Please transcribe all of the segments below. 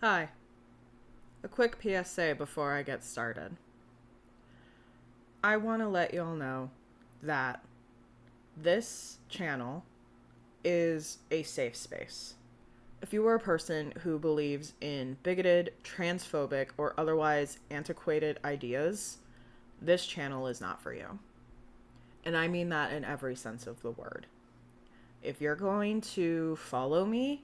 Hi. A quick PSA before I get started. I want to let y'all know that this channel is a safe space. If you are a person who believes in bigoted, transphobic, or otherwise antiquated ideas, this channel is not for you. And I mean that in every sense of the word. If you're going to follow me,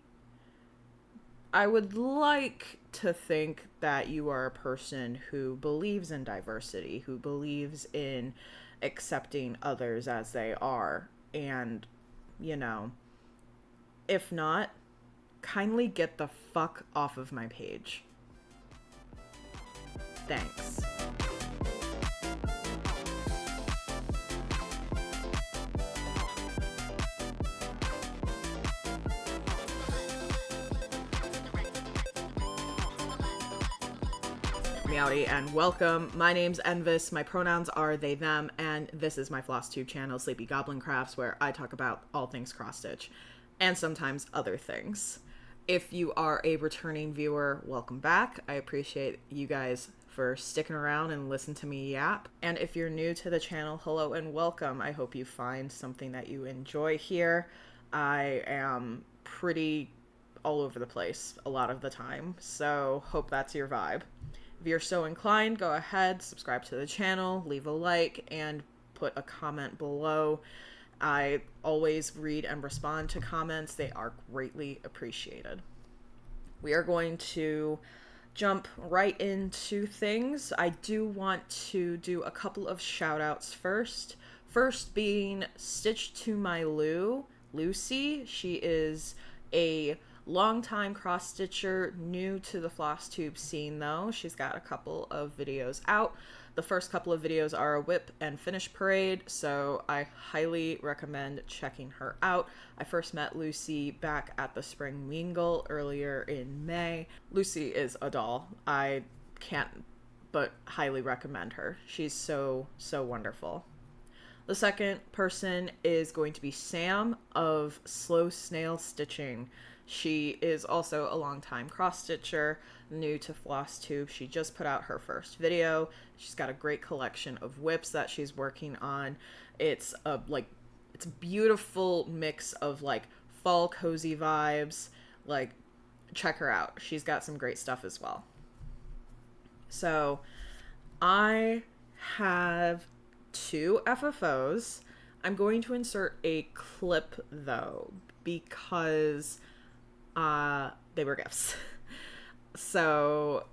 I would like to think that you are a person who believes in diversity, who believes in accepting others as they are. And, if not, kindly get the fuck off of my page. Thanks. Meowdy and welcome. My name's en-viss. My pronouns are they, them, and this is my Flosstube channel, Sleepy Goblin Crafts, where I talk about all things cross-stitch and sometimes other things. If you are a returning viewer, welcome back. I appreciate you guys for sticking around and listen to me yap. And if you're new to the channel, hello and welcome. I hope you find something that you enjoy here. I am pretty all over the place a lot of the time, so hope that's your vibe. If you're so inclined, go ahead, subscribe to the channel, leave a like, and put a comment below. I always read and respond to comments. They are greatly appreciated. We are going to jump right into things. I do want to do a couple of shout outs first. First being Stitch to My Lucy. She is a longtime cross-stitcher, new to the Flosstube scene though. She's got a couple of videos out. The first couple of videos are a whip and finish parade, so I highly recommend checking her out. I first met Lucy back at the Spring Mingle earlier in May. Lucy is a doll. I can't but highly recommend her. She's so wonderful. The second person is going to be Sam of Slow Snail Stitching. She is also a longtime cross-stitcher, new to Flosstube. She just put out her first video. She's got a great collection of whips that she's working on. It's a beautiful mix of fall cozy vibes. Check her out. She's got some great stuff as well. So I have 2 FFOs. I'm going to insert a clip though because they were gifts. So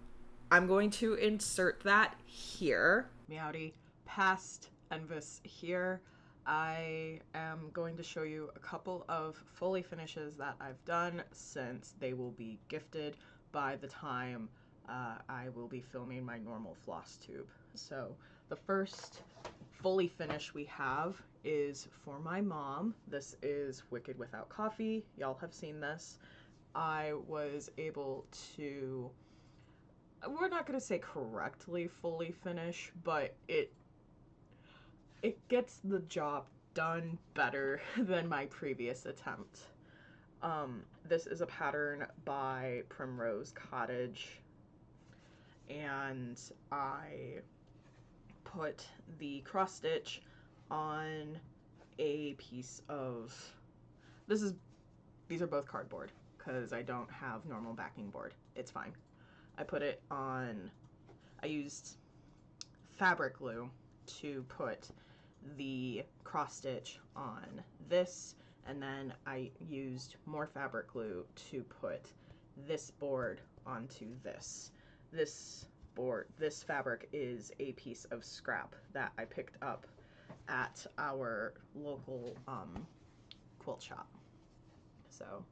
I'm going to insert that here. Meowdy, past en-viss here. I am going to show you a couple of Foley finishes that I've done since they will be gifted by the time I will be filming my normal Flosstube. So the first Foley finish we have is for my mom. This is Wicked Without Coffee. Y'all have seen this. I was able to, we're not going to say correctly Foley finish, but it gets the job done better than my previous attempt. This is a pattern by Primrose Cottage, and I put the cross stitch on a piece of, these are both cardboard because I don't have normal backing board. It's fine. I put it on, I used fabric glue to put the cross stitch on this, and then I used more fabric glue to put this board onto this. This fabric is a piece of scrap that I picked up at our local quilt shop. So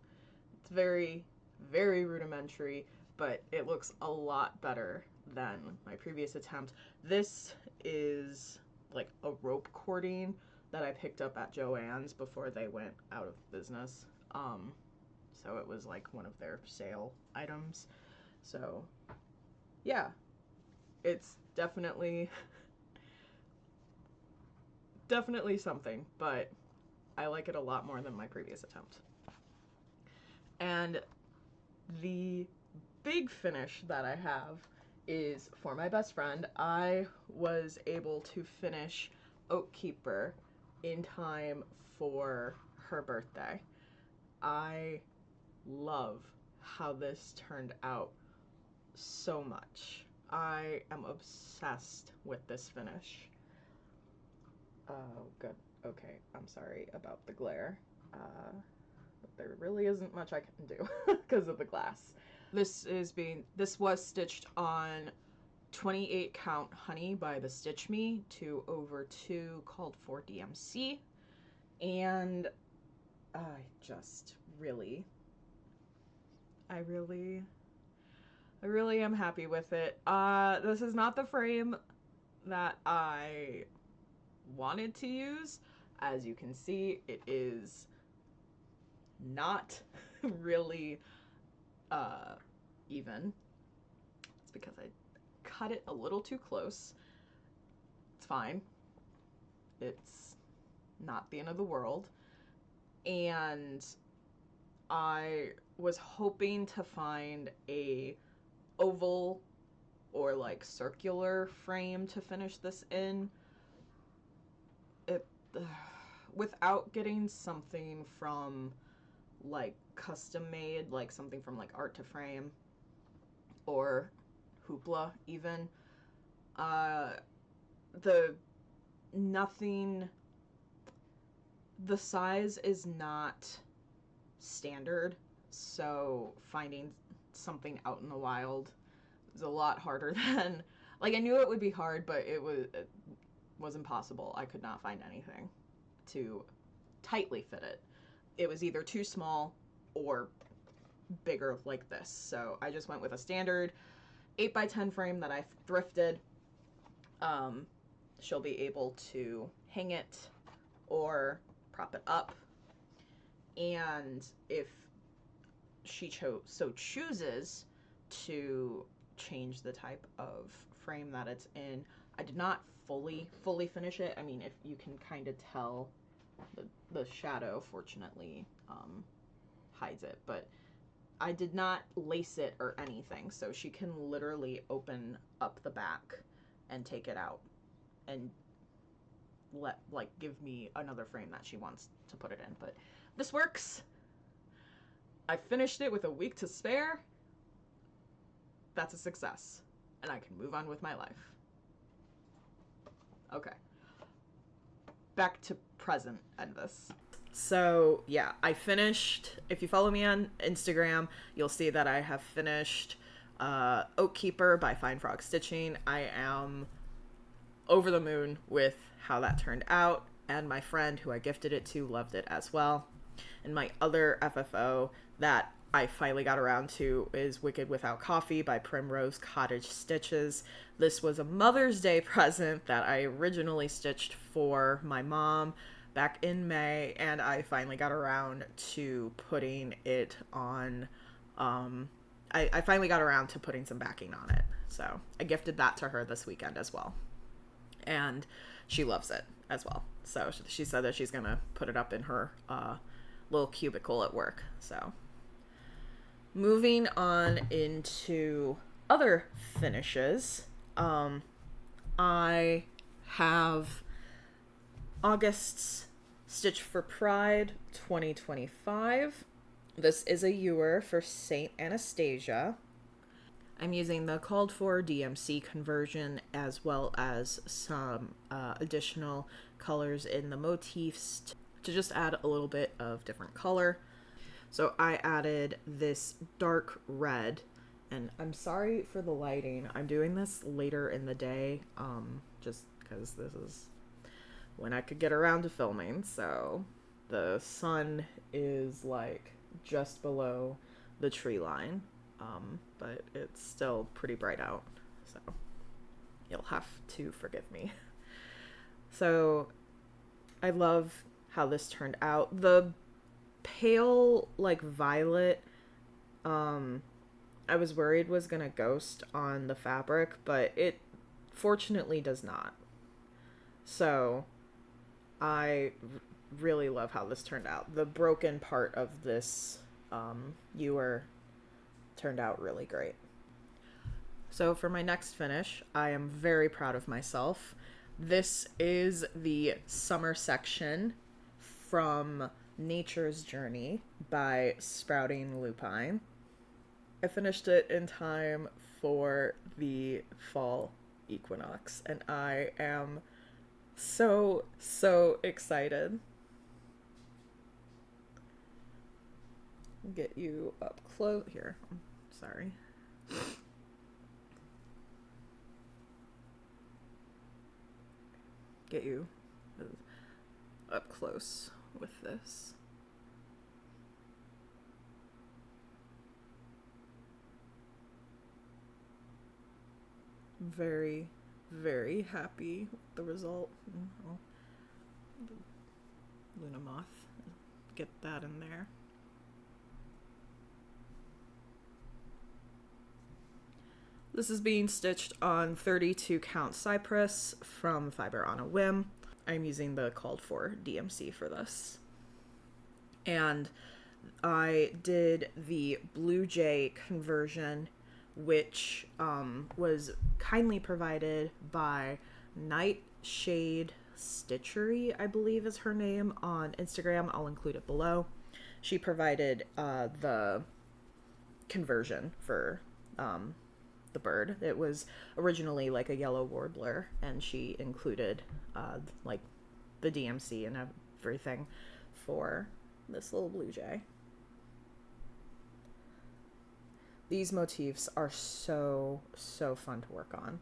it's very rudimentary, but it looks a lot better than my previous attempt. This is like a rope cording that I picked up at Joann's before they went out of business. So it was like one of their sale items. So yeah, it's definitely something, but I like it a lot more than my previous attempt. And the big finish that I have is for my best friend. I was able to finish Oakkeeper in time for her birthday. I love how this turned out so much. I am obsessed with this finish. Oh, good. Okay, I'm sorry about the glare. But there really isn't much I can do because of the glass. This was stitched on 28 count honey by BeStitchMe to over 2 called for DMC, and I really am happy with it. This is not the frame that I wanted to use. As you can see, it is not really even. It's because I cut it a little too close. It's fine. It's not the end of the world. And I was hoping to find a oval or like circular frame to finish this in. Without getting something from like custom made, like something from like Art to Frame or Hoopla even, the size is not standard, so finding something out in the wild is a lot harder than, like, I knew it would be hard, but it was impossible. I could not find anything to tightly fit it. It was either too small or bigger like this. So I just went with a standard 8x10 frame that I thrifted. She'll be able to hang it or prop it up. And if she so chooses to change the type of frame that it's in, I did not fully finish it. I mean, if you can kind of tell, the shadow fortunately hides it, but I did not lace it or anything, so she can literally open up the back and take it out and give me another frame that she wants to put it in. But this works. I finished it with a week to spare. That's a success, and I can move on with my life. Okay, back to present en-viss. So yeah, I finished. If you follow me on Instagram, you'll see that I have finished Oakkeeper by Fine Frog Stitching. I am over the moon with how that turned out, and my friend who I gifted it to loved it as well. And my other FFO that I finally got around to is Wicked Without Coffee by Primrose Cottage Stitches. This was a Mother's Day present that I originally stitched for my mom back in May, and I finally got around to putting it on. I finally got around to putting some backing on it, so I gifted that to her this weekend as well, and she loves it as well. So she said that she's gonna put it up in her little cubicle at work. So moving on into other finishes, I have August's Stitch for Pride 2025. This is a ewer for Saint Anastasia. I'm using the called for DMC conversion as well as some additional colors in the motifs to just add a little bit of different color. So I added this dark red, and I'm sorry for the lighting. I'm doing this later in the day, just because this is when I could get around to filming. So the sun is like just below the tree line, but it's still pretty bright out, so you'll have to forgive me. So I love how this turned out. The pale like violet, I was worried was gonna ghost on the fabric, but it fortunately does not. So I really love how this turned out. The broken part of this ewer turned out really great. So for my next finish, I am very proud of myself. This is the summer section from Nature's Journey by Sprouting Lupine. I finished it in time for the fall equinox, and I am so excited. Get you up close here. Sorry. Get you up close with this. Very, very happy with the result. Oh, Luna Moth, get that in there. This is being stitched on 32 count cypress from Fiber On A Whim. I'm using the called for DMC for this. And I did the Blue Jay conversion, which was kindly provided by Nightshade Stitchery, I believe is her name, on Instagram. I'll include it below. She provided the conversion for the bird. It was originally like a yellow warbler, and she included like the DMC and everything for this little blue jay. These motifs are so fun to work on.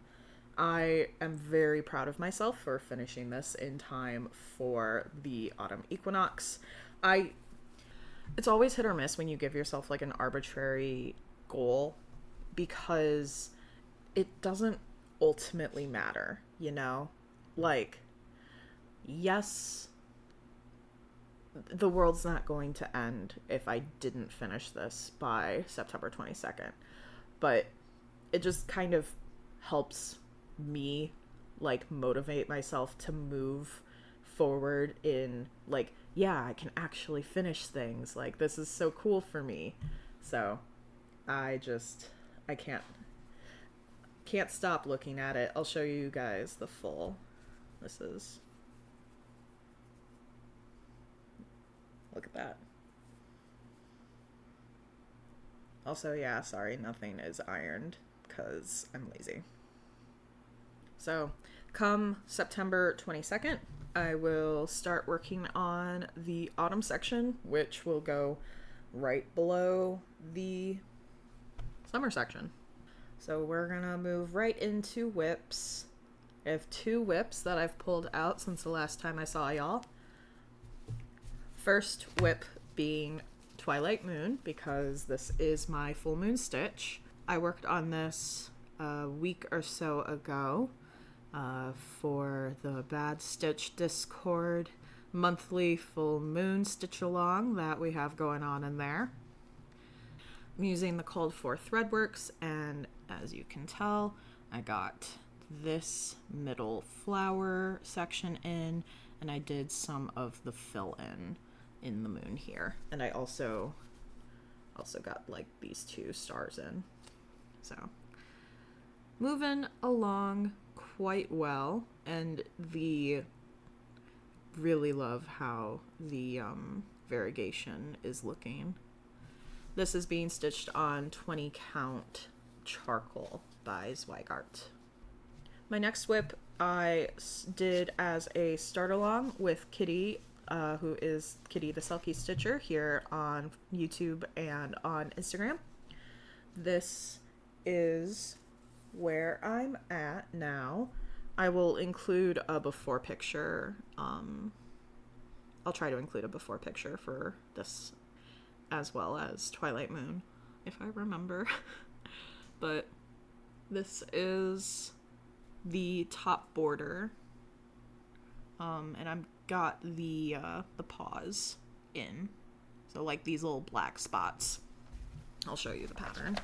I am very proud of myself for finishing this in time for the autumn equinox. It's always hit or miss when you give yourself like an arbitrary goal, because it doesn't ultimately matter, you know? Like, yes, the world's not going to end if I didn't finish this by September 22nd, but it just kind of helps me like motivate myself to move forward in like, yeah, I can actually finish things. Like, this is so cool for me. So I can't stop looking at it. I'll show you guys the full. Look at that. Also, yeah, sorry, nothing is ironed because I'm lazy. So come September 22nd, I will start working on the autumn section, which will go right below the summer section. So we're gonna move right into whips. I have 2 whips that I've pulled out since the last time I saw y'all. First whip being Twilight Moon, because this is my full moon stitch. I worked on this a week or so ago for the Bad Stitch Discord monthly full moon stitch along that we have going on in there. I'm using the called for Threadworks, and as you can tell, I got this middle flower section in, and I did some of the fill in the moon here, and I also got like these 2 stars in. So moving along quite well, and really love how the variegation is looking. This is being stitched on 20 count charcoal by Zweigart. My next whip I did as a start along with Kitty, who is Kitty the Selkie Stitcher here on YouTube and on Instagram. This is where I'm at now. I will include a before picture. I'll try to include a before picture for this, as well as Twilight Moon, if I remember. But this is the top border, and I've got the paws in, so like these little black spots. I'll show you the pattern.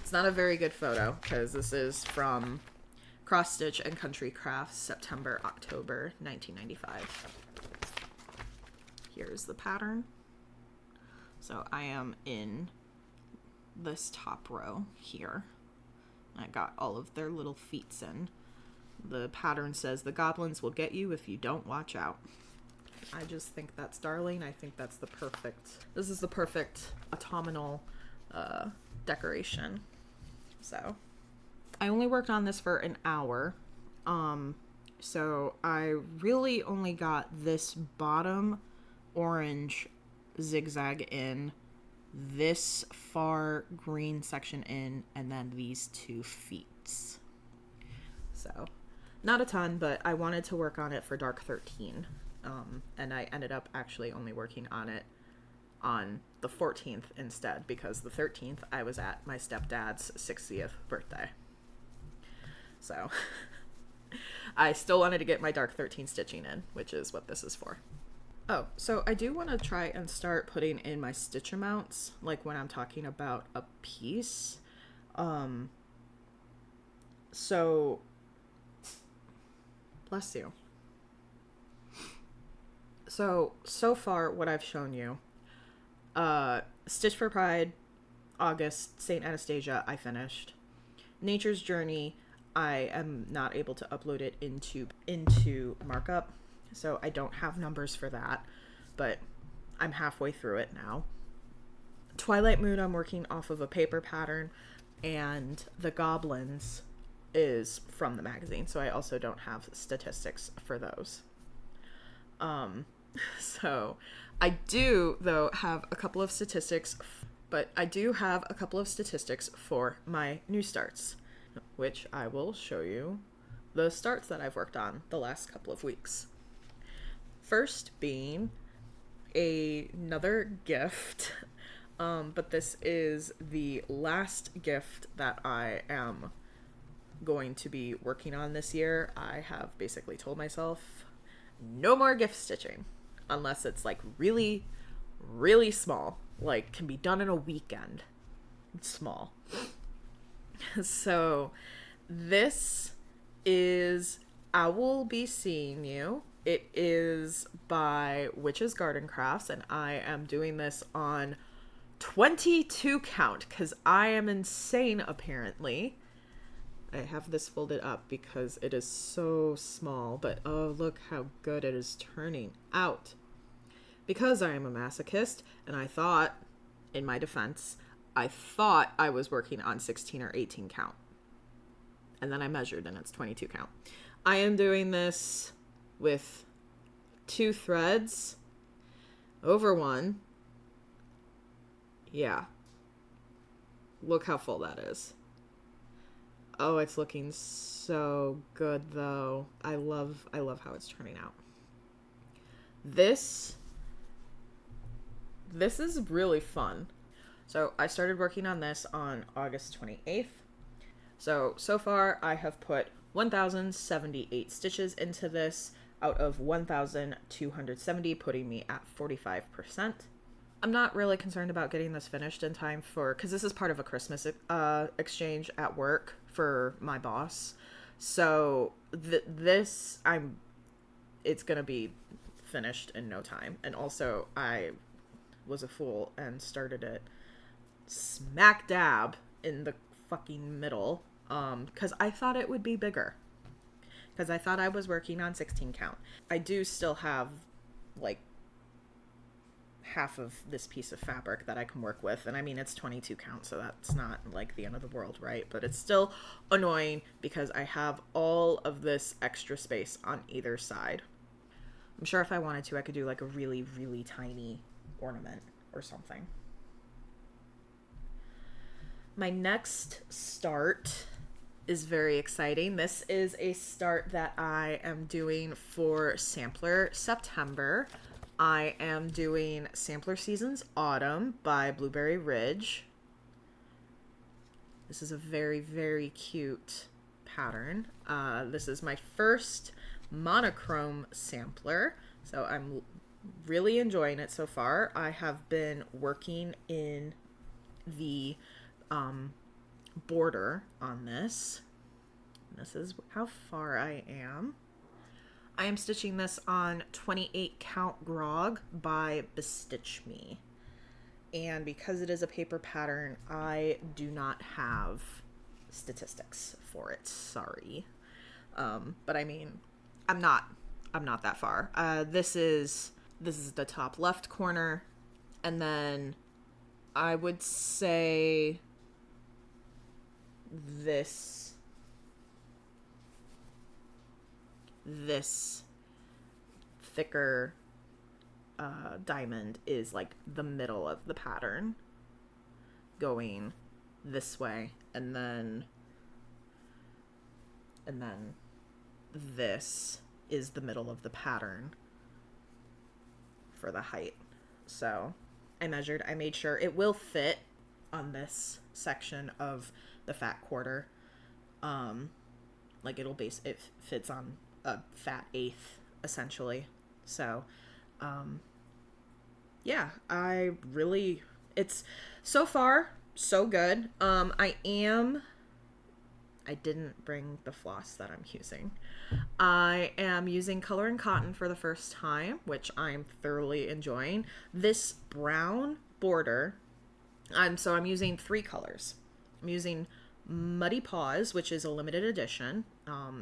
It's not a very good photo because this is from Cross Stitch and Country Crafts, September, October 1995. Here's the pattern. So I am in this top row here. I got all of their little feet in. The pattern says, "The goblins will get you if you don't watch out." I just think that's darling. I think that's this is the perfect autumnal decoration. So I only worked on this for an hour. So I really only got this bottom orange zigzag in, this far green section in, and then these 2 feet. So not a ton, but I wanted to work on it for Dark 13. And I ended up actually only working on it on the 14th instead, because the 13th I was at my stepdad's 60th birthday. So I still wanted to get my Dark 13 stitching in, which is what this is for. Oh, so I do want to try and start putting in my stitch amounts, like when I'm talking about a piece. So, bless you. So far what I've shown you, Stitch for Pride, August, St. Anastasia, I finished. Nature's Journey, I am not able to upload it into markup, so I don't have numbers for that, but I'm halfway through it now. Twilight Moon, I'm working off of a paper pattern, and the Goblins is from the magazine, so I also don't have statistics for those. So I do, though, have a couple of statistics, but I do have a couple of statistics for my new starts, which I will show you the starts that I've worked on the last couple of weeks. First being another gift, but this is the last gift that I am going to be working on this year. I have basically told myself no more gift stitching unless it's like really, really small, like can be done in a weekend. It's small. So this is I Will Be Seeing You. It is by Witch's Garden Crafts, and I am doing this on 22 count because I am insane apparently. I have this folded up because it is so small, but oh, look how good it is turning out. Because I am a masochist, and I thought, in my defense, I thought I was working on 16 or 18 count. And then I measured, and it's 22 count. I am doing this with 2 threads over 1. Yeah. Look how full that is. Oh, it's looking so good though. I love how it's turning out. This is really fun. So I started working on this on August 28th. So far I have put 1,078 stitches into this out of 1,270, putting me at 45%. I'm not really concerned about getting this finished in time because this is part of a Christmas exchange at work for my boss. So it's gonna be finished in no time. And also I was a fool and started it smack dab in the fucking middle, because I thought it would be bigger, because I thought I was working on 16 count. I do still have like half of this piece of fabric that I can work with, and I mean it's 22 count, so that's not like the end of the world, right? But it's still annoying because I have all of this extra space on either side. I'm sure if I wanted to I could do like a really, really tiny ornament or something. My next start is very exciting. This is a start that I am doing for Sampler September. I am doing Sampler Seasons Autumn by Blueberry Ridge. This is a very, very cute pattern. This is my first monochrome sampler, so I'm really enjoying it so far. I have been working in the border on this. This is how far I am. I am stitching this on 28 count grog by BeStitchMe. And because it is a paper pattern, I do not have statistics for it. Sorry. But I mean, I'm not that far. This is the top left corner, and then I would say this thicker diamond is like the middle of the pattern going this way, and then this is the middle of the pattern for the height. So I made sure it will fit on this section of the fat quarter. Like it fits on a fat eighth essentially. So yeah, it's so far so good. I didn't bring the floss that I'm using. I am using Color and Cotton for the first time, which I'm thoroughly enjoying. This brown border, I'm using 3 colors. I'm using Muddy Paws, which is a limited edition.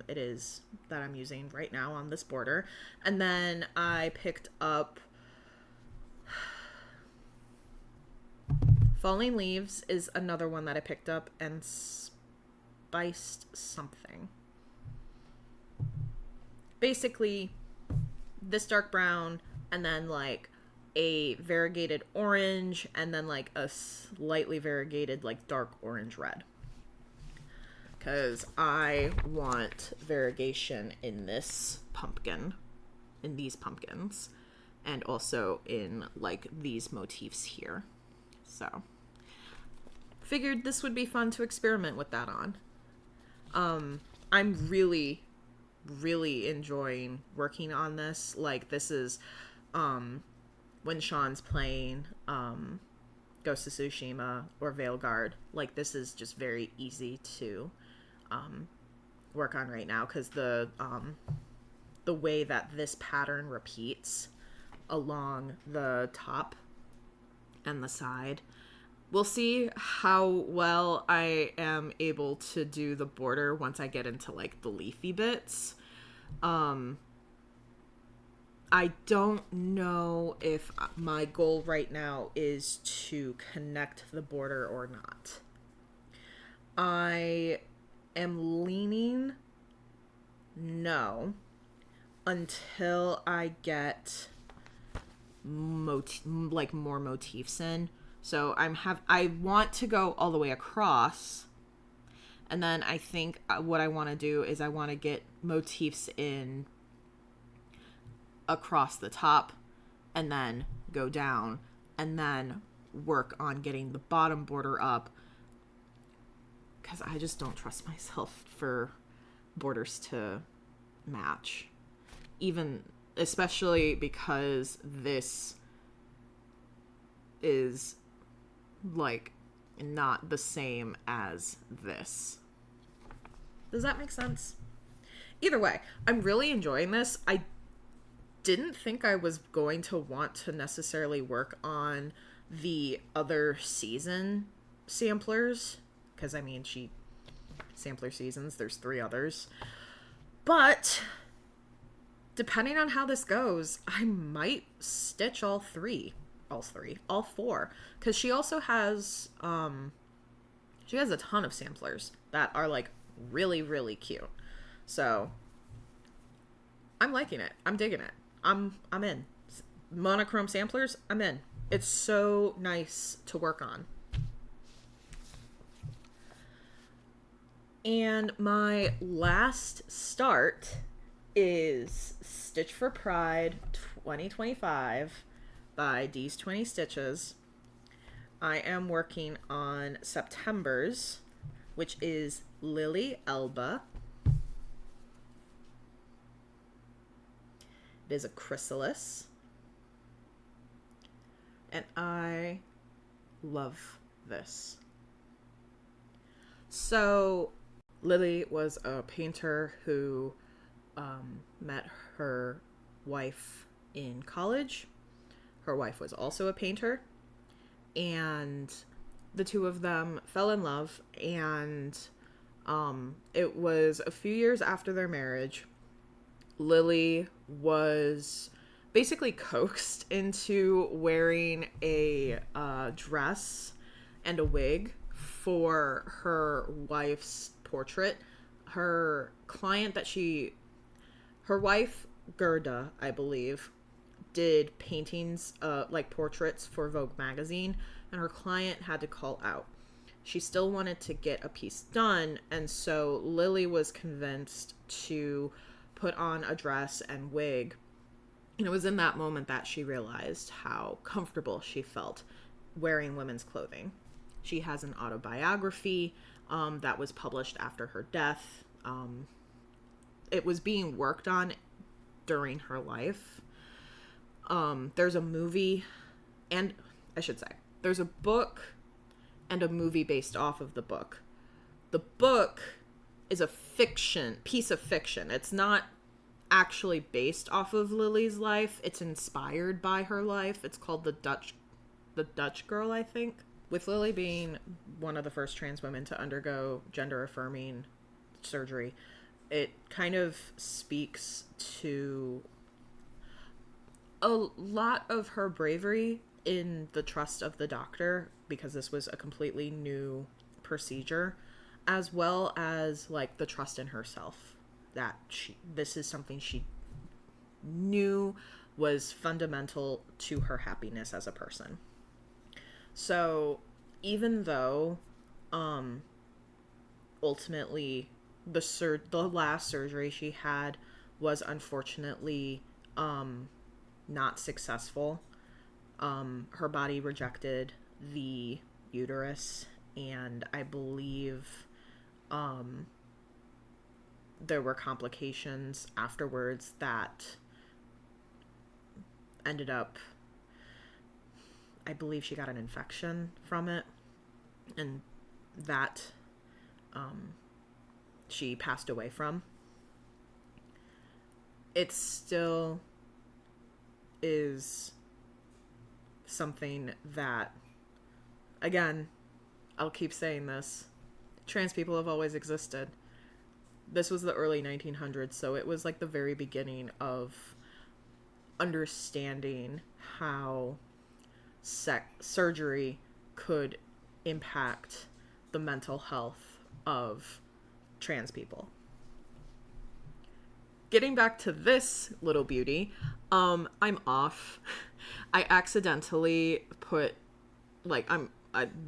It is that I'm using right now on this border. And then I picked up Falling Leaves is another one that I picked up, and Spiced Something. Basically, this dark brown, and then like a variegated orange, and then like a slightly variegated like dark orange red. Because I want variegation in this pumpkin, in these pumpkins, and also in like these motifs here. So figured this would be fun to experiment with that on. I'm really enjoying working on this. Like, this is when Sean's playing Ghost of Tsushima or Veilguard. Like, this is just very easy to work on right now, because the way that this pattern repeats along the top and the side. We'll see how well I am able to do the border once I get into like the leafy bits. I don't know if my goal right now is to connect the border or not. I am leaning no until I get more motifs in. So I want to go all the way across, and then I think what I want to do is I want to get motifs in across the top, and then go down, and then work on getting the bottom border up, because I just don't trust myself for borders to match, especially because this is like not the same as this. Does that make sense? Either way, I'm really enjoying this. I didn't think I was going to want to necessarily work on the other season samplers, because I mean, sampler seasons, there's 3 others. But depending on how this goes, I might stitch all 4, because she also has a ton of samplers that are like really, really cute. So I'm liking it. I'm digging it. I'm in. Monochrome samplers, I'm in. It's so nice to work on. And my last start is Stitch for Pride 2025 by D's 20 Stitches. I am working on September's, which is Lily Elba. It is a chrysalis. And I love this. So Lily was a painter who met her wife in college. Her wife was also a painter, and the two of them fell in love, and it was a few years after their marriage. Lily was basically coaxed into wearing a dress and a wig for her wife's portrait. Her client her wife, Gerda, I believe, did paintings, like portraits for Vogue magazine, and her client had to call out. She still wanted to get a piece done, and so Lily was convinced to put on a dress and wig. And it was in that moment that she realized how comfortable she felt wearing women's clothing. She has an autobiography that was published after her death. It was being worked on during her life. There's a movie, and I should say, there's a book and a movie based off of the book. The book is a piece of fiction. It's not actually based off of Lily's life. It's inspired by her life. It's called The Dutch Girl, I think. With Lily being one of the first trans women to undergo gender affirming surgery, it kind of speaks to a lot of her bravery in the trust of the doctor, because this was a completely new procedure, as well as like the trust in herself that this is something she knew was fundamental to her happiness as a person. So even though ultimately the last surgery she had was unfortunately not successful, her body rejected the uterus, and I believe there were complications afterwards that ended up, I believe she got an infection from it, and that she passed away from. It still is something that, again, I'll keep saying this, trans people have always existed. This was the early 1900s, so it was like the very beginning of understanding how surgery could impact the mental health of trans people. Getting back to this little beauty, I'm off. I accidentally put, like,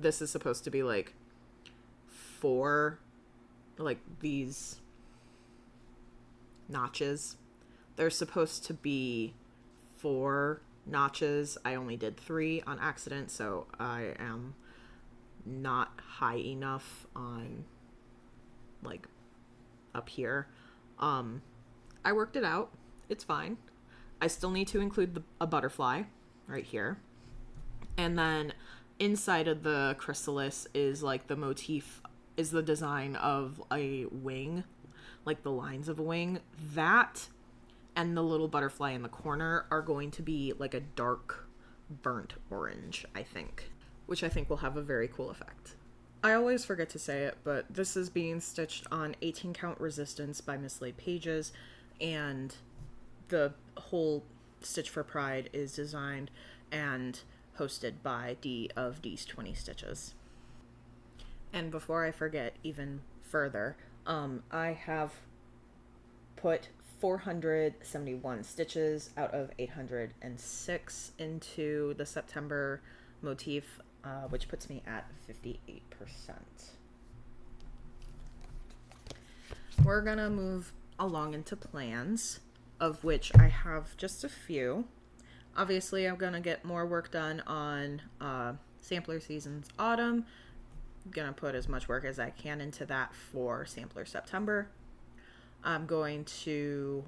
this is supposed to be like 4, like these notches. There's supposed to be 4 notches. I only did 3 on accident, so I am not high enough on, like, up here. I worked it out. It's fine. I still need to include a butterfly right here. And then inside of the chrysalis is like the motif, is the design of a wing, like the lines of a wing. That and the little butterfly in the corner are going to be like a dark burnt orange, I think, which I think will have a very cool effect. I always forget to say it, but this is being stitched on 18 count resistance by Mislaid Pages, and the whole Stitch for Pride is designed and hosted by D of D's 20 Stitches. And before I forget even further, I have put 471 stitches out of 806 into the September motif, which puts me at 58%. We're gonna move along into plans, of which I have just a few. Obviously, I'm gonna get more work done on Sampler Seasons Autumn. I'm gonna put as much work as I can into that for Sampler September. I'm going to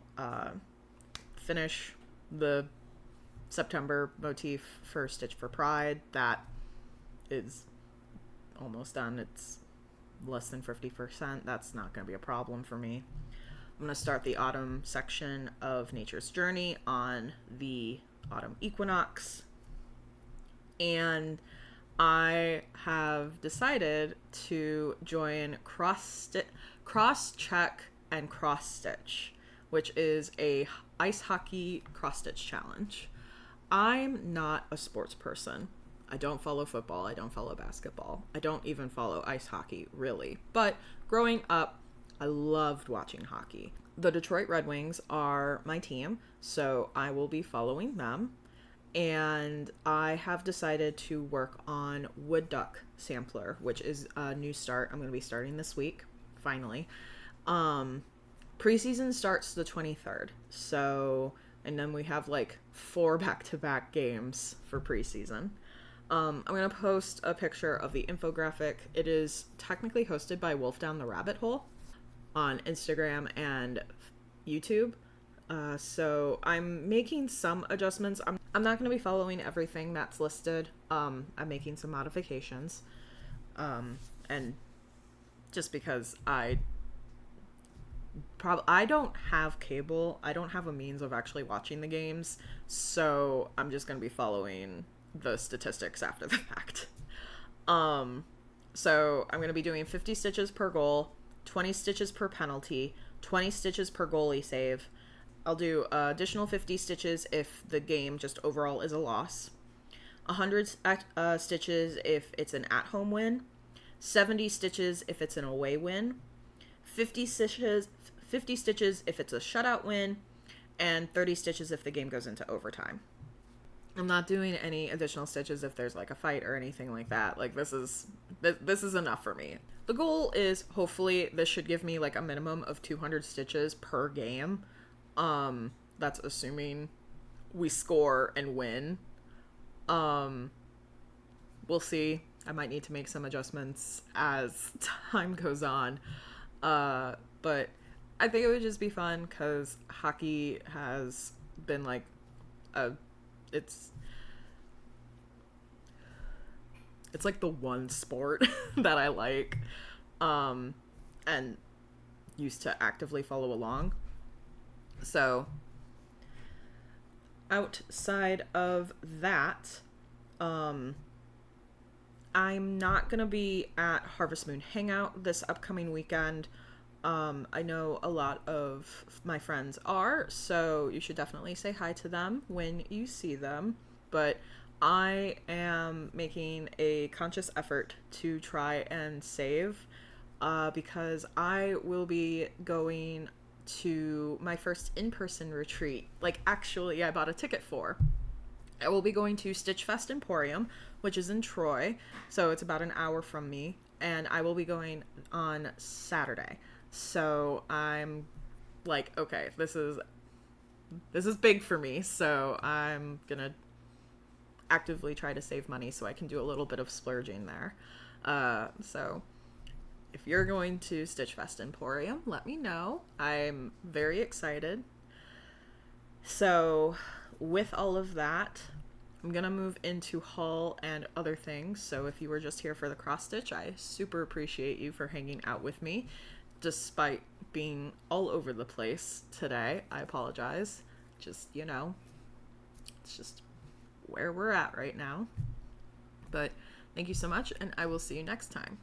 finish the September motif for Stitch for Pride. That is almost done. It's less than 50%. That's not going to be a problem for me. I'm going to start the autumn section of Nature's Journey on the autumn equinox. And I have decided to join cross-check and cross-stitch, which is a ice hockey cross-stitch challenge. I'm not a sports person. I don't follow football. I don't follow basketball. I don't even follow ice hockey, really. But growing up, I loved watching hockey. The Detroit Red Wings are my team, so I will be following them. And I have decided to work on Wood Duck Sampler, which is a new start. I'm going to be starting this week, finally. Preseason starts the 23rd, so, and then we have like 4 back-to-back games for preseason. I'm going to post a picture of the infographic. It is technically hosted by Wolf Down the Rabbit Hole on Instagram and YouTube. So I'm making some adjustments. I'm not going to be following everything that's listed. I'm making some modifications. And just because I don't have cable, I don't have a means of actually watching the games, so I'm just going to be following the statistics after the fact. So I'm going to be doing 50 stitches per goal, 20 stitches per penalty, 20 stitches per goalie save. I'll do additional 50 stitches if the game just overall is a loss, 100 stitches if it's an at-home win, 70 stitches if it's an away win, 50 stitches if it's a shutout win, and 30 stitches if the game goes into overtime. I'm not doing any additional stitches if there's like a fight or anything like that. Like this is enough for me. The goal is hopefully this should give me like a minimum of 200 stitches per game. That's assuming we score and win. We'll see. I might need to make some adjustments as time goes on. But I think it would just be fun because hockey has been like it's like the one sport that I like, and used to actively follow along. So outside of that, I'm not gonna be at Harvest Moon Hangout this upcoming weekend. I know a lot of my friends are, so you should definitely say hi to them when you see them. But I am making a conscious effort to try and save, because I will be going to my first in-person retreat. Like, actually, I bought a ticket for. I will be going to Stitch Fest Emporium, which is in Troy, so it's about an hour from me, and I will be going on Saturday. So I'm like, okay, this is big for me, so I'm gonna actively try to save money so I can do a little bit of splurging there. So if you're going to Stitch Fest Emporium, let me know. I'm very excited. So with all of that, I'm gonna move into haul and other things. So if you were just here for the cross stitch, I super appreciate you for hanging out with me despite being all over the place today. I apologize. Just, it's just where we're at right now. But thank you so much, and I will see you next time.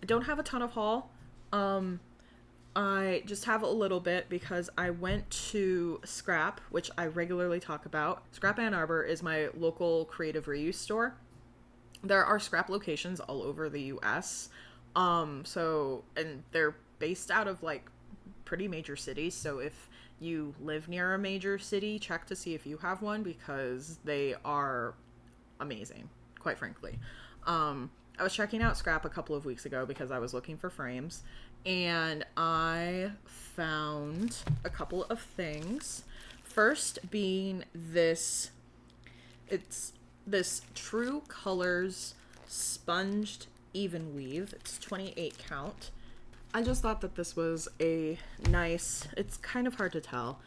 I don't have a ton of haul. I just have a little bit because I went to Scrap, which I regularly talk about. Scrap Ann Arbor is my local creative reuse store. There are Scrap locations all over the US. And they're based out of like pretty major cities. So if you live near a major city, check to see if you have one because they are amazing, quite frankly. I was checking out Scrap a couple of weeks ago because I was looking for frames, and I found a couple of things. First being it's this True Colors sponged even weave. It's 28 count. I just thought that this was a nice, it's kind of hard to tell,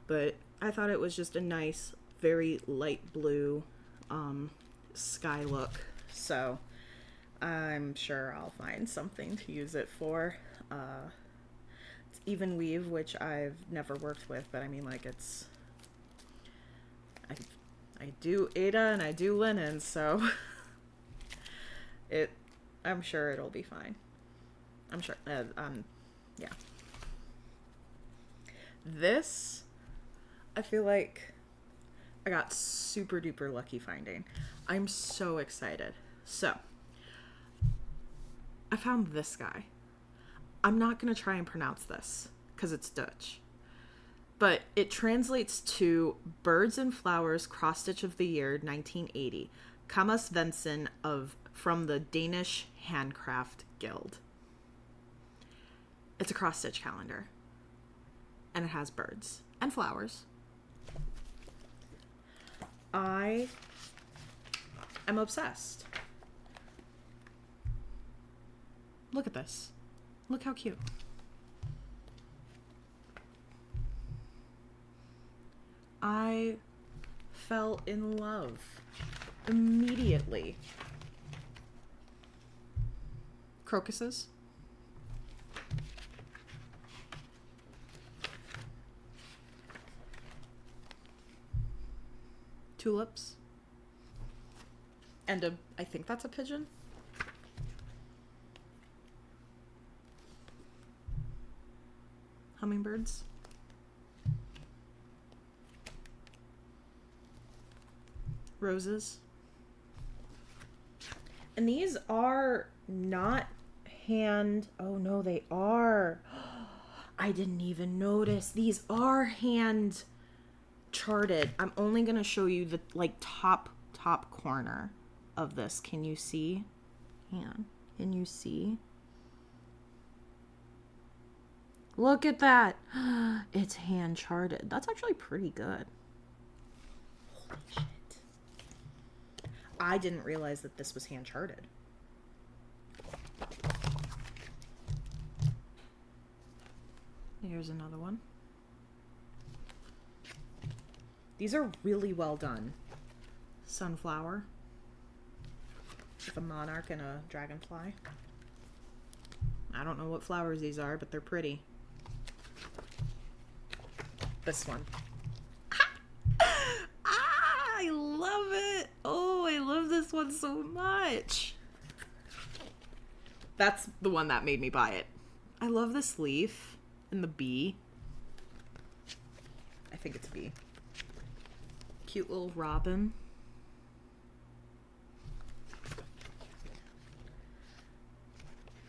but I thought it was just a nice, very light blue sky look. So I'm sure I'll find something to use it for. It's even weave, which I've never worked with, but I mean, like, I do Ada and I do linen, so I'm sure it'll be fine. I'm sure. Yeah. This, I feel like I got super duper lucky finding. I'm so excited. So, I found this guy. I'm not going to try and pronounce this because it's Dutch. But it translates to Birds and Flowers Cross Stitch of the Year 1980. Kamas Vensen from the Danish Handcraft Guild. It's a cross stitch calendar. And it has birds and flowers. I am obsessed. Look at this. Look how cute. I fell in love immediately. Crocuses. Tulips. And I think that's a pigeon. Hummingbirds. Roses. And these are not hand... Oh, no, they are. I didn't even notice. These are hand charted. I'm only going to show you the, like, top corner of this. Can you see? Can you see? Look at that. It's hand charted. That's actually pretty good. Holy shit. I didn't realize that this was hand charted. Here's another one. These are really well done. Sunflower. With a monarch and a dragonfly. I don't know what flowers these are, but they're pretty. This one. I love it. Oh, I love this one so much. That's the one that made me buy it. I love this leaf and the bee. I think it's a bee. Cute little robin.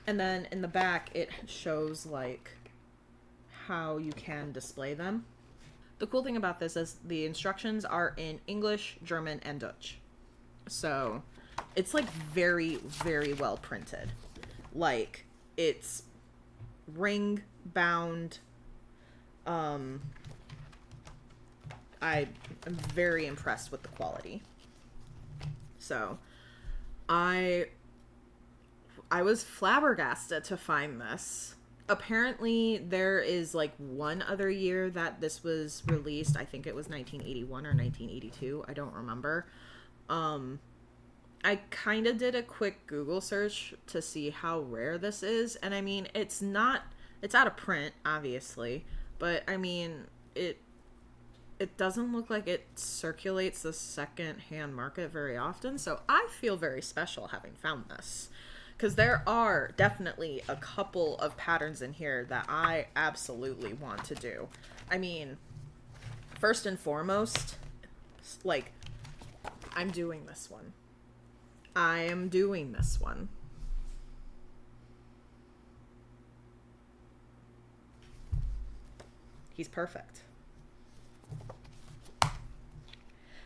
And then in the back, it shows like how you can display them. The cool thing about this is the instructions are in English, German, and Dutch. So it's like very, very well printed. Like it's ring bound. I am very impressed with the quality. So I was flabbergasted to find this. Apparently there is like one other year that this was released. I think it was 1981 or 1982. I don't remember. I kind of did a quick Google search to see how rare this is. And I mean, it's out of print, obviously. But I mean, it doesn't look like it circulates the second-hand market very often. So I feel very special having found this. Because there are definitely a couple of patterns in here that I absolutely want to do. I mean, first and foremost, like, I'm doing this one. I am doing this one. He's perfect.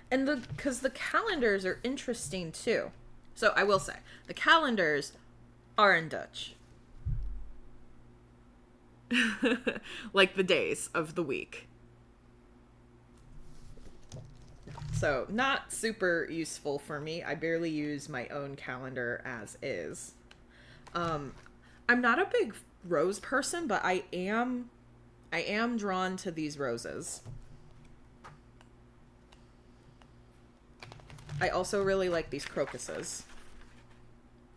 And because the calendars are interesting too. So I will say, the calendars are in Dutch. Like the days of the week. So not super useful for me. I barely use my own calendar as is. I'm not a big rose person, but I am drawn to these roses. I also really like these crocuses.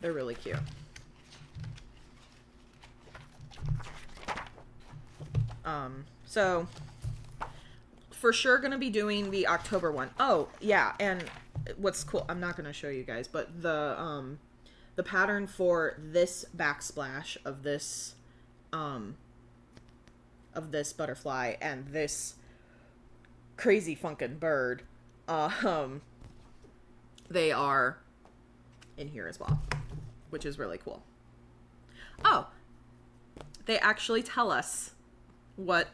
They're really cute. So for sure gonna be doing the October one. Oh, yeah, and what's cool, I'm not gonna show you guys, but the the pattern for this backsplash of this butterfly and this crazy funkin' bird, they are in here as well, which is really cool. Oh, they actually tell us what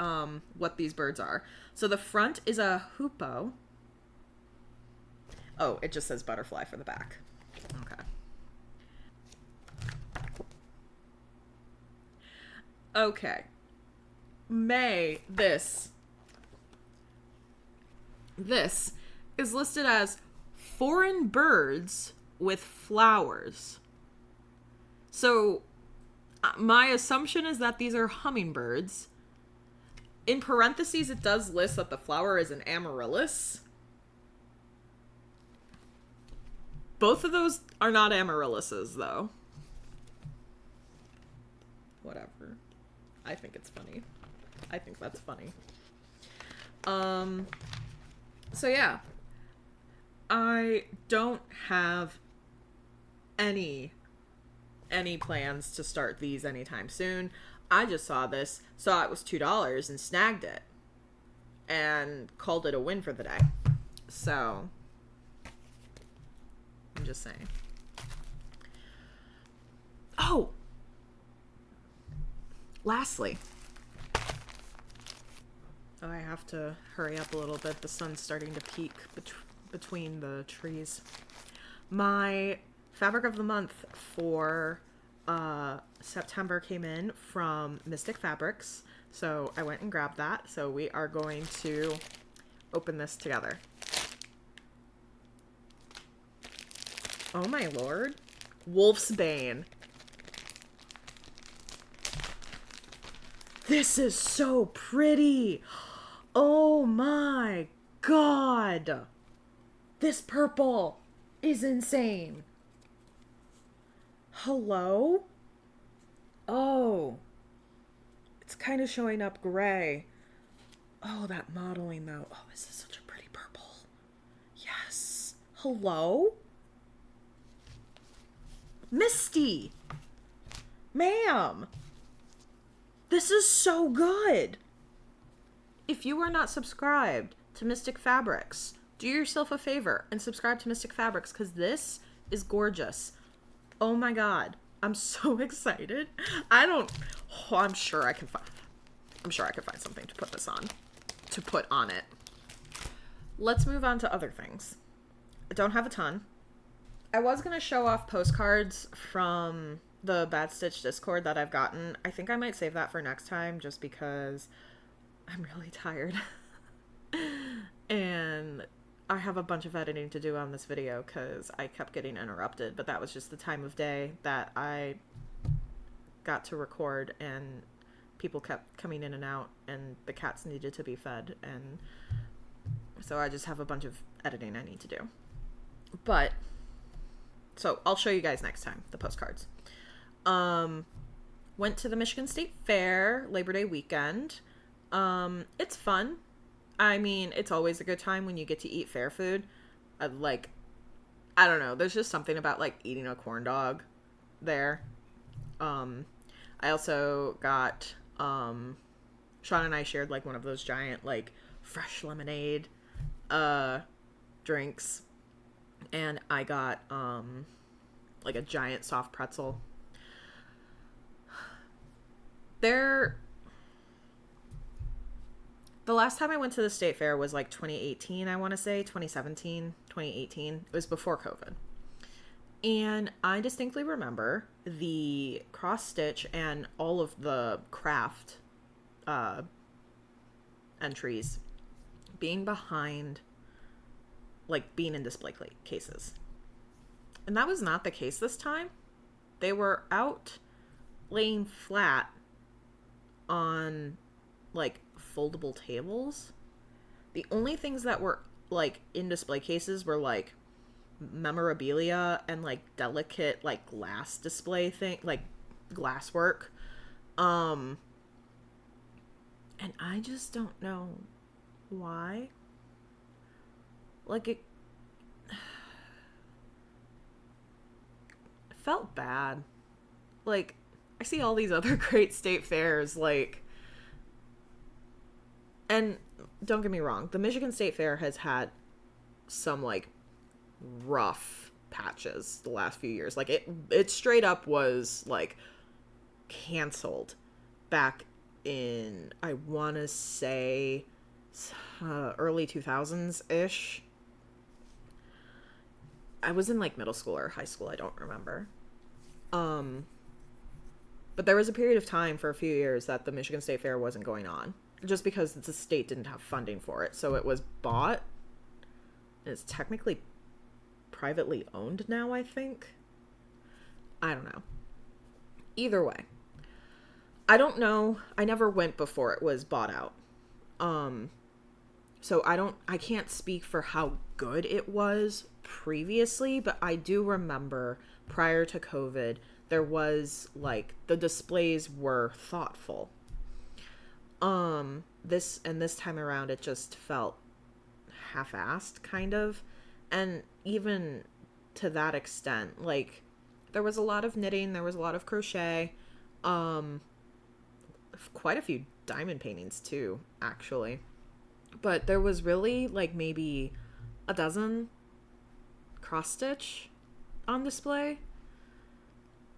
these birds are. So the front is a hoopoe. Oh, it just says butterfly for the back. Okay. Okay. This is listed as foreign birds with flowers. So my assumption is that these are hummingbirds. In parentheses, it does list that the flower is an amaryllis. Both of those are not amaryllises, though. Whatever. I think it's funny. I think that's funny. So yeah. I don't have any plans to start these anytime soon. I just saw this, saw it was $2 and snagged it and called it a win for the day. So I'm just saying. Oh, lastly, I have to hurry up a little bit. The sun's starting to peek between the trees. My fabric of the month for September came in from Mystic Fabrics, so I went and grabbed that. So we are going to open this together. Oh my lord. Wolf's Bane. This is so pretty. Oh my god. This purple is insane. Hello? Oh. It's kind of showing up gray. Oh, that modeling though. Oh, this is such a pretty purple. Yes. Hello? Misty. Ma'am. This is so good. If you are not subscribed to Mystic Fabrics, do yourself a favor and subscribe to Mystic Fabrics, because this is gorgeous. Oh my god. I'm so excited. I'm sure I can find something to put this on. To put on it. Let's move on to other things. I don't have a ton. I was going to show off postcards from the Bad Stitch Discord that I've gotten. I think I might save that for next time just because I'm really tired. And I have a bunch of editing to do on this video because I kept getting interrupted, but that was just the time of day that I got to record and people kept coming in and out and the cats needed to be fed, and so I just have a bunch of editing I need to do. But so I'll show you guys next time the postcards. Went to the Michigan State Fair Labor Day weekend. It's fun. I mean, it's always a good time when you get to eat fair food. I don't know. There's just something about like eating a corn dog there. I also got, Sean and I shared like one of those giant like fresh lemonade, drinks. And I got, like a giant soft pretzel. The last time I went to the state fair was like 2018, I want to say, 2017, 2018. It was before COVID. And I distinctly remember the cross stitch and all of the craft entries being behind, like being in display cases. And that was not the case this time. They were out laying flat on like foldable tables. The only things that were like in display cases were like memorabilia and like delicate like glass display thing, like glass work. And I just don't know why. Like felt bad. Like, I see all these other great state fairs, like, and don't get me wrong, the Michigan State Fair has had some, like, rough patches the last few years. Like, it straight up was, like, canceled back in, I want to say, early 2000s-ish. I was in, like, middle school or high school, I don't remember. But there was a period of time for a few years that the Michigan State Fair wasn't going on, just because the state didn't have funding for it. So it was bought, and it's technically privately owned now, I think. I don't know. Either way, I don't know. I never went before it was bought out. So I can't speak for how good it was previously, but I do remember prior to COVID, there was, like, the displays were thoughtful. This time around, it just felt half-assed, kind of. And even to that extent, like, there was a lot of knitting, there was a lot of crochet, quite a few diamond paintings too, actually. But there was really, like, maybe a dozen cross-stitch on display.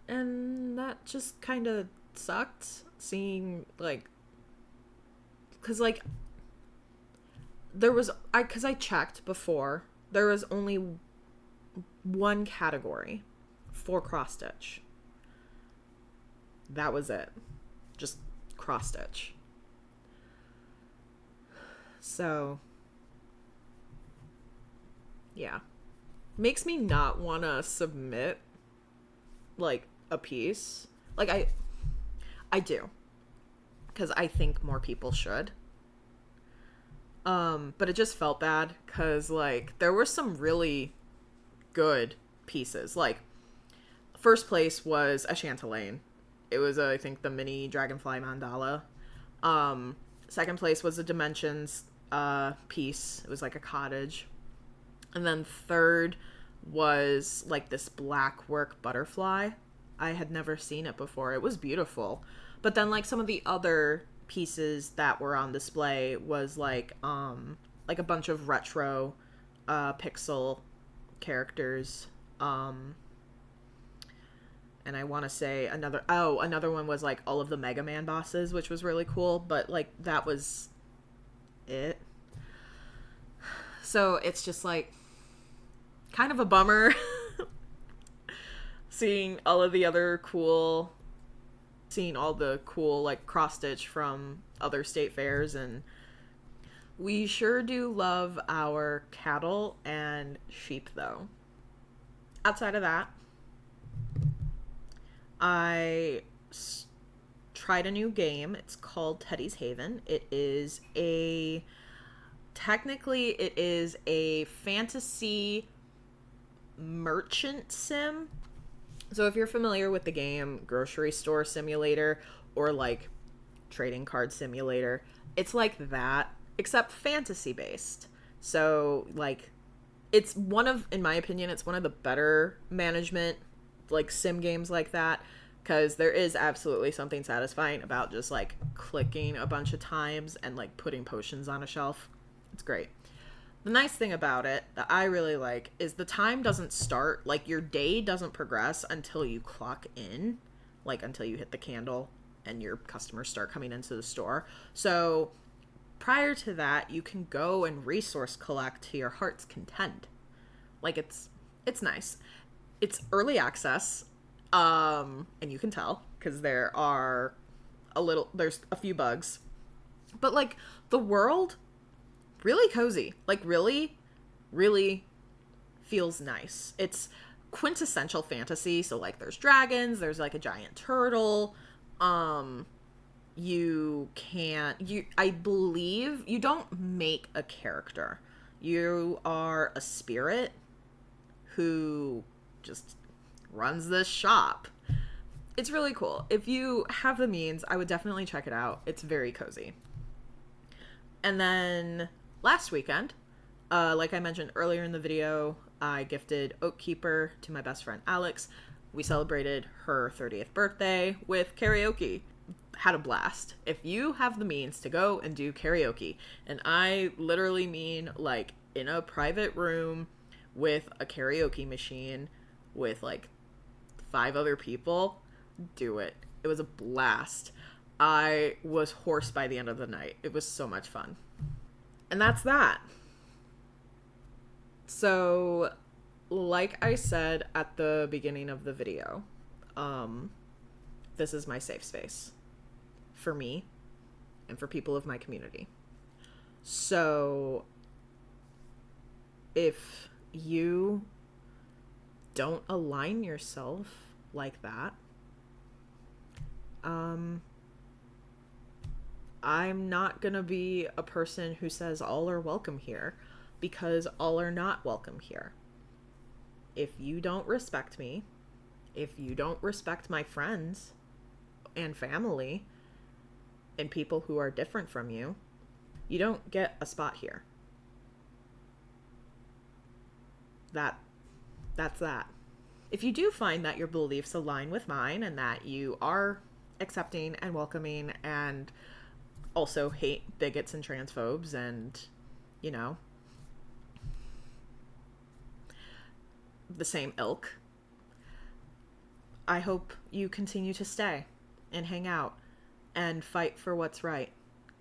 And that just kind of sucked, seeing, like, because, like, because I checked before, there was only one category for cross-stitch. That was it. Just cross-stitch. So, yeah. Makes me not want to submit, like, a piece. Like, I do. Because I think more people should. But it just felt bad because, like, there were some really good pieces. Like, first place was a chatelaine. It was, I think, the mini dragonfly mandala. Second place was a dimensions piece. It was like a cottage. And then third was, like, this black work butterfly. I had never seen it before. It was beautiful. But then, like, some of the other pieces that were on display was, like a bunch of retro pixel characters. And I want to say another one was, like, all of the Mega Man bosses, which was really cool. But, like, that was it. So it's just, like, kind of a bummer seeing all the cool, like, cross-stitch from other state fairs. And we sure do love our cattle and sheep, though. Outside of that, I tried a new game. It's called Teddy's Haven. Technically it is a fantasy merchant sim. So if you're familiar with the game Grocery Store Simulator or, like, Trading Card Simulator, it's like that, except fantasy based. So, like, in my opinion, it's one of the better management, like, sim games like that, because there is absolutely something satisfying about just, like, clicking a bunch of times and, like, putting potions on a shelf. It's great. The nice thing about it that I really like is the time doesn't start, like, your day doesn't progress until you clock in, like, until you hit the candle and your customers start coming into the store. So prior to that, you can go and resource collect to your heart's content. Like, it's nice. It's early access, and you can tell because there's a few bugs, but, like, the world, really cozy. Like, really, really feels nice. It's quintessential fantasy. So, like, there's dragons, there's, like, a giant turtle. I believe you don't make a character. You are a spirit who just runs this shop. It's really cool. If you have the means, I would definitely check it out. It's very cozy. And then last weekend, like I mentioned earlier in the video, I gifted Oathkeeper to my best friend Alex. We celebrated her 30th birthday with karaoke. Had a blast. If you have the means to go and do karaoke, and I literally mean like in a private room with a karaoke machine with like 5 other people, do it. It was a blast. I was hoarse by the end of the night. It was so much fun. And that's that. So, like I said at the beginning of the video, this is my safe space for me and for people of my community. So, if you don't align yourself like that, I'm not gonna be a person who says all are welcome here, because all are not welcome here. If you don't respect me, if you don't respect my friends and family and people who are different from you, you don't get a spot here. That's that. If you do find that your beliefs align with mine and that you are accepting and welcoming and also hate bigots and transphobes and, you know, the same ilk, I hope you continue to stay and hang out and fight for what's right,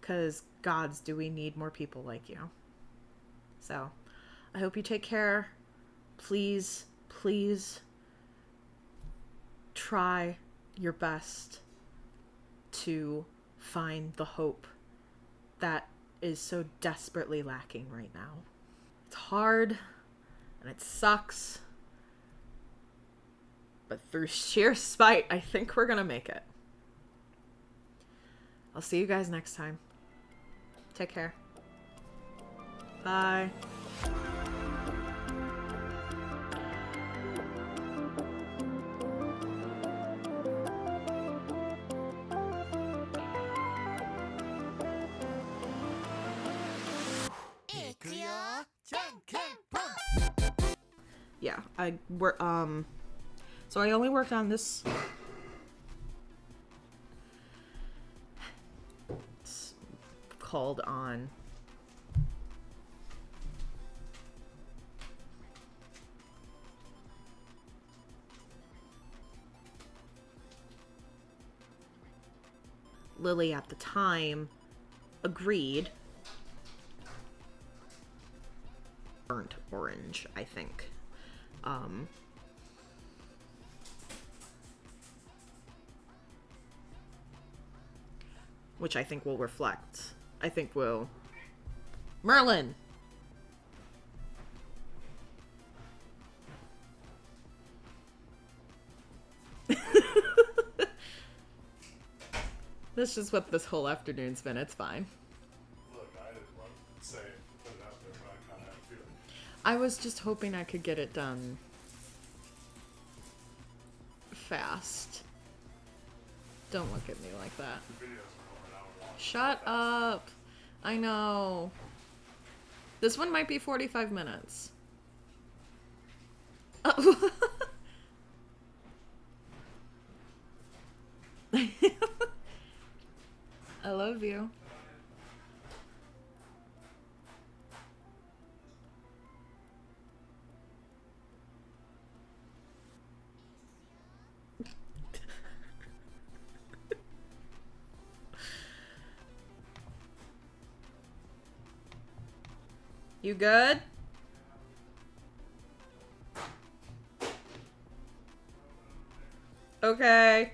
because gods, do we need more people like you. So I hope you take care. Please try your best to find the hope that is so desperately lacking right now. It's hard and it sucks, but through sheer spite, I think we're gonna make it. I'll see you guys next time. Take care. Bye. Yeah, so I only worked on this. It's called On. Lily at the time agreed. Burnt orange, I think. Which I think will reflect. I think will... Merlin! That's just what this whole afternoon's been. It's fine. Look, I didn't want to say it, put it out there, but I kind of had a feeling. I was just hoping I could get it done fast. Don't look at me like that. The videos are over an hour long. Shut up. I know. This one might be 45 minutes. Oh. I love you. You good? Okay.